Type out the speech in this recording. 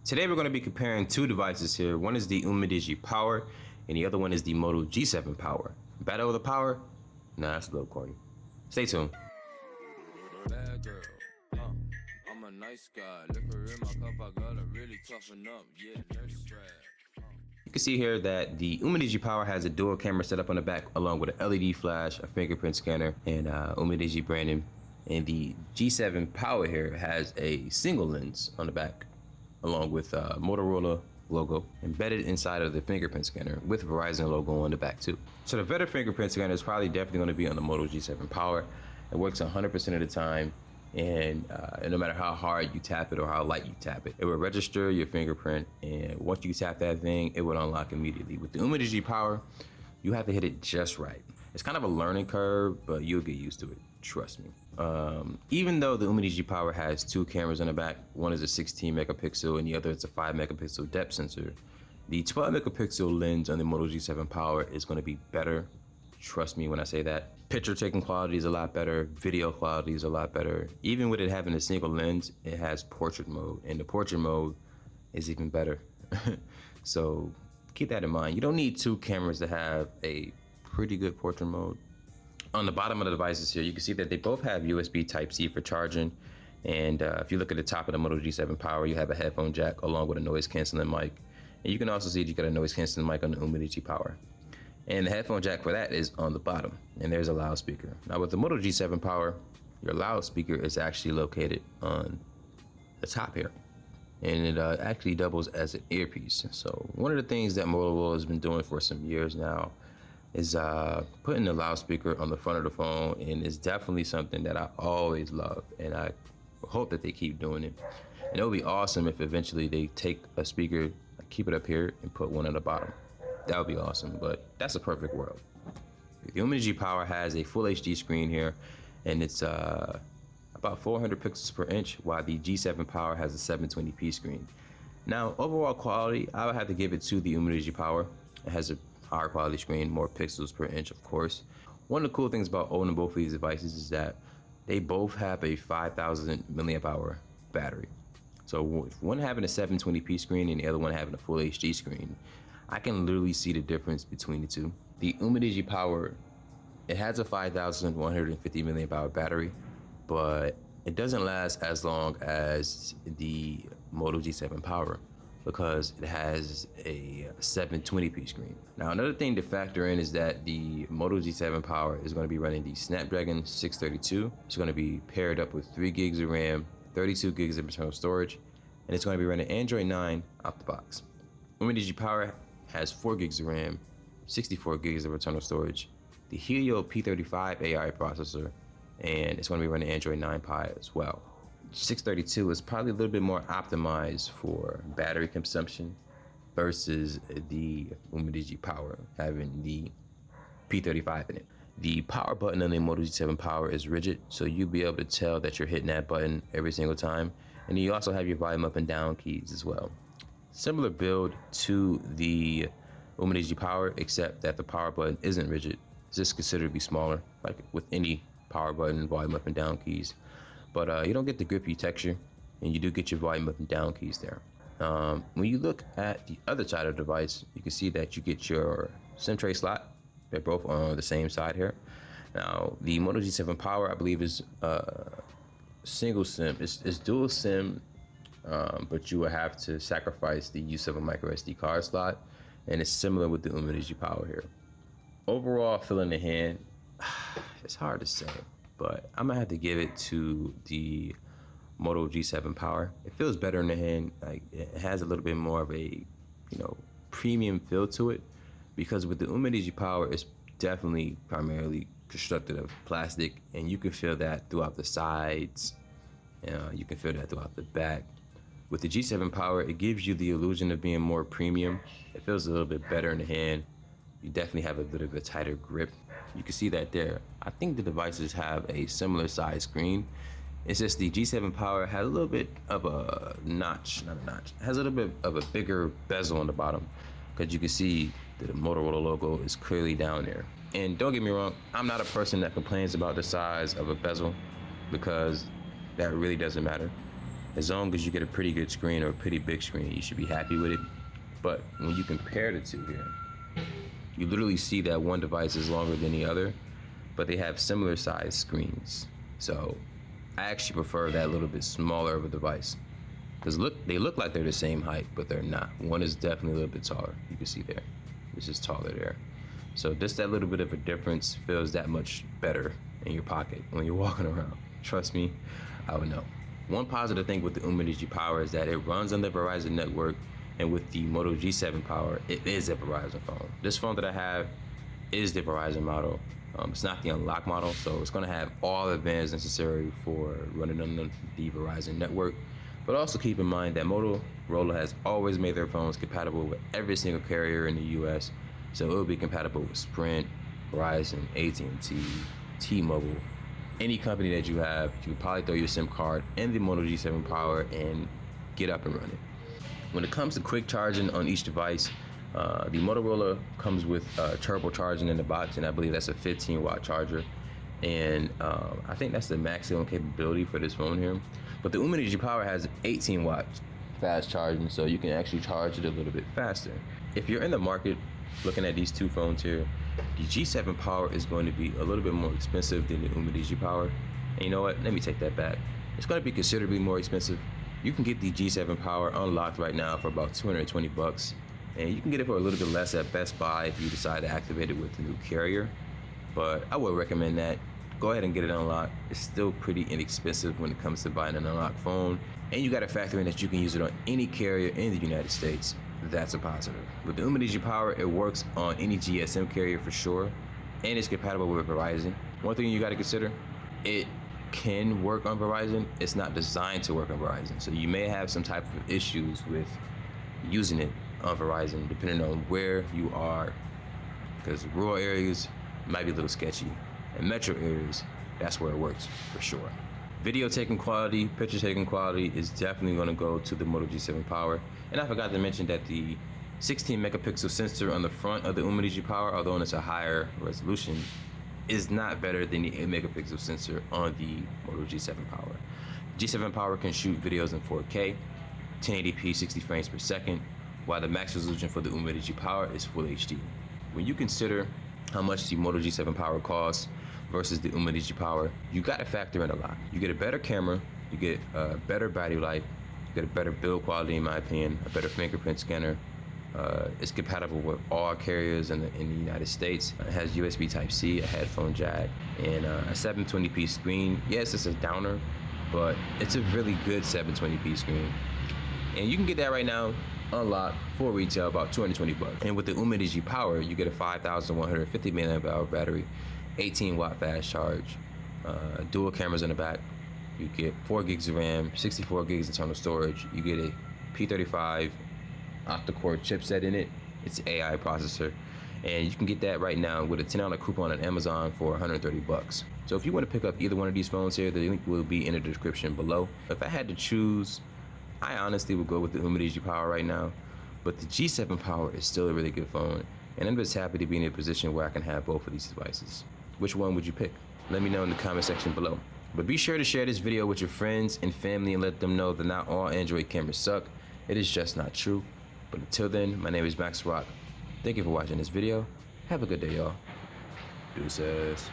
Today we're going to be comparing two devices here. One is the Umidigi Power and the other one is the Moto G7 Power. Battle of the power? Nah, that's a little corny. Stay tuned. Bad girl, I'm a nice guy. Liquor in my cup, I gotta really toughen up. Yeah, nurse strap. You can see here that the Umidigi Power has a dual camera set up on the back along with an LED flash, a fingerprint scanner, and Umidigi branding. And the G7 Power here has a single lens on the back along with Motorola logo embedded inside of the fingerprint scanner with Verizon logo on the back too. So the better fingerprint scanner is probably definitely going to be on the Moto G7 Power. It works 100% of the time, and no matter how hard you tap it or how light you tap it, it will register your fingerprint, and once you tap that thing, it will unlock immediately. With the Umidigi Power, you have to hit it just right. It's kind of a learning curve, but you'll get used to it, trust me. Even though the Umidigi Power has two cameras on the back, one is a 16 megapixel and the other is a 5 megapixel depth sensor, the 12 megapixel lens on the Moto G7 Power is going to be better. Trust me when I say that. Picture taking quality is a lot better, video quality is a lot better. Even with it having a single lens, it has portrait mode, and the portrait mode is even better. So keep that in mind. You don't need two cameras to have a pretty good portrait mode. On the bottom of the devices here, you can see that they both have USB Type-C for charging. And if you look at the top of the Moto G7 Power, you have a headphone jack along with a noise canceling mic. And you can also see that you got a noise canceling mic on the Umidigi Power. And the headphone jack for that is on the bottom, and there's a loudspeaker. Now with the Moto G7 Power, your loudspeaker is actually located on the top here, and it actually doubles as an earpiece. So one of the things that Motorola has been doing for some years now is putting the loudspeaker on the front of the phone, and it's definitely something that I always love, and I hope that they keep doing it. And it would be awesome if eventually they take a speaker, keep it up here, and put one on the bottom. That would be awesome, but that's a perfect world. The Umidigi Power has a full HD screen here, and it's about 400 pixels per inch, while the G7 Power has a 720p screen. Now, overall quality, I would have to give it to the Umidigi Power. It has a higher quality screen, more pixels per inch, of course. One of the cool things about owning both of these devices is that they both have a 5,000 milliamp hour battery. So if one having a 720p screen and the other one having a full HD screen, I can literally see the difference between the two. The Umidigi Power, it has a 5,150 milliamp hour battery, but it doesn't last as long as the Moto G7 Power because it has a 720p screen. Now, another thing to factor in is that the Moto G7 Power is going to be running the Snapdragon 632. It's going to be paired up with 3 gigs of RAM, 32 gigs of internal storage, and it's going to be running Android 9 out the box. Umidigi Power has 4 gigs of RAM, 64 gigs of internal storage, the Helio P35 AI processor, and it's going to be running Android 9 Pie as well. 632 is probably a little bit more optimized for battery consumption versus the Umidigi Power having the P35 in it. The power button on the Moto G7 Power is rigid, so you'll be able to tell that you're hitting that button every single time. And you also have your volume up and down keys as well. Similar build to the Umidigi Power, except that the power button isn't rigid. It's just considered to be smaller, like with any power button, volume up and down keys. But you don't get the grippy texture, and you do get your volume up and down keys there. When you look at the other side of the device, you can see that you get your SIM tray slot. They're both on the same side here. Now, the Moto G7 Power, I believe, is single SIM. It's dual SIM. But you will have to sacrifice the use of a micro SD card slot, and it's similar with the Umidigi Power here. Overall, feel in the hand, it's hard to say, but I'm gonna have to give it to the Moto G7 Power. It feels better in the hand. Like, it has a little bit more of a, premium feel to it, because with the Umidigi Power, it's definitely primarily constructed of plastic, and you can feel that throughout the sides. You can feel that throughout the back. With the G7 Power, it gives you the illusion of being more premium. It feels a little bit better in the hand. You definitely have a bit of a tighter grip. You can see that there. I think the devices have a similar size screen. It's just the G7 Power has a little bit of a notch, not a notch. It has a little bit of a bigger bezel on the bottom, because you can see the Motorola logo is clearly down there. And don't get me wrong, I'm not a person that complains about the size of a bezel, because that really doesn't matter. As long as you get a pretty good screen or a pretty big screen, you should be happy with it. But when you compare the two here, you literally see that one device is longer than the other, but they have similar size screens. So I actually prefer that little bit smaller of a device. Because they look like they're the same height, but they're not. One is definitely a little bit taller. You can see there. This is taller there. So just that little bit of a difference feels that much better in your pocket when you're walking around. Trust me, I would know. One positive thing with the Umidigi Power is that it runs on the Verizon network, and with the Moto G7 Power, it is a Verizon phone. This phone that I have is the Verizon model. It's not the unlock model, so it's gonna have all the advantages necessary for running on the Verizon network. But also keep in mind that Motorola has always made their phones compatible with every single carrier in the US. So it will be compatible with Sprint, Verizon, AT&T, T-Mobile, any company that you have. You can probably throw your SIM card in the Moto G7 Power and get up and running. When it comes to quick charging on each device, the Motorola comes with turbo charging in the box, and I believe that's a 15-watt charger. And I think that's the maximum capability for this phone here. But the Umidigi Power has 18 watts fast charging, so you can actually charge it a little bit faster. If you're in the market looking at these two phones here, the G7 Power is going to be a little bit more expensive than the Umidigi Power. And you know what? Let me take that back. It's going to be considerably more expensive. You can get the G7 Power unlocked right now for about 220 bucks. And you can get it for a little bit less at Best Buy if you decide to activate it with the new carrier. But I would recommend that. Go ahead and get it unlocked. It's still pretty inexpensive when it comes to buying an unlocked phone. And you got to factor in that you can use it on any carrier in the United States. That's a positive. With the Umidigi Power, it works on any GSM carrier for sure. And it's compatible with Verizon. One thing you got to consider, it can work on Verizon. It's not designed to work on Verizon. So you may have some type of issues with using it on Verizon depending on where you are. Because rural areas might be a little sketchy. In metro areas, that's where it works for sure. Video taking quality, picture taking quality is definitely going to go to the Moto G7 Power. And I forgot to mention that the 16 megapixel sensor on the front of the Umidigi Power, although it's a higher resolution, is not better than the 8 megapixel sensor on the Moto G7 Power. G7 Power can shoot videos in 4K, 1080p 60 frames per second, while the max resolution for the Umidigi Power is Full HD. When you consider how much the Moto G7 Power costs versus the Umidigi Power, you got to factor in a lot. You get a better camera, you get a better battery life, you get a better build quality in my opinion, a better fingerprint scanner. It's compatible with all carriers in the United States. It has USB Type-C, a headphone jack, and a 720p screen. Yes, it's a downer, but it's a really good 720p screen. And you can get that right now unlocked for retail about 220 bucks. And with the Umidigi Power, you get a 5,150 mAh battery, 18 watt fast charge, dual cameras in the back. You get 4 gigs of RAM, 64 gigs internal storage. You get a P35 octa-core chipset in it. It's an AI processor. And you can get that right now with a $10 coupon on Amazon for 130 bucks. So if you want to pick up either one of these phones here, the link will be in the description below. If I had to choose, I honestly would go with the Umidigi Power right now, but the G7 Power is still a really good phone, and I'm just happy to be in a position where I can have both of these devices. Which one would you pick? Let me know in the comment section below. But be sure to share this video with your friends and family and let them know that not all Android cameras suck. It is just not true. But until then, my name is Max Rock. Thank you for watching this video. Have a good day, y'all. Deuces.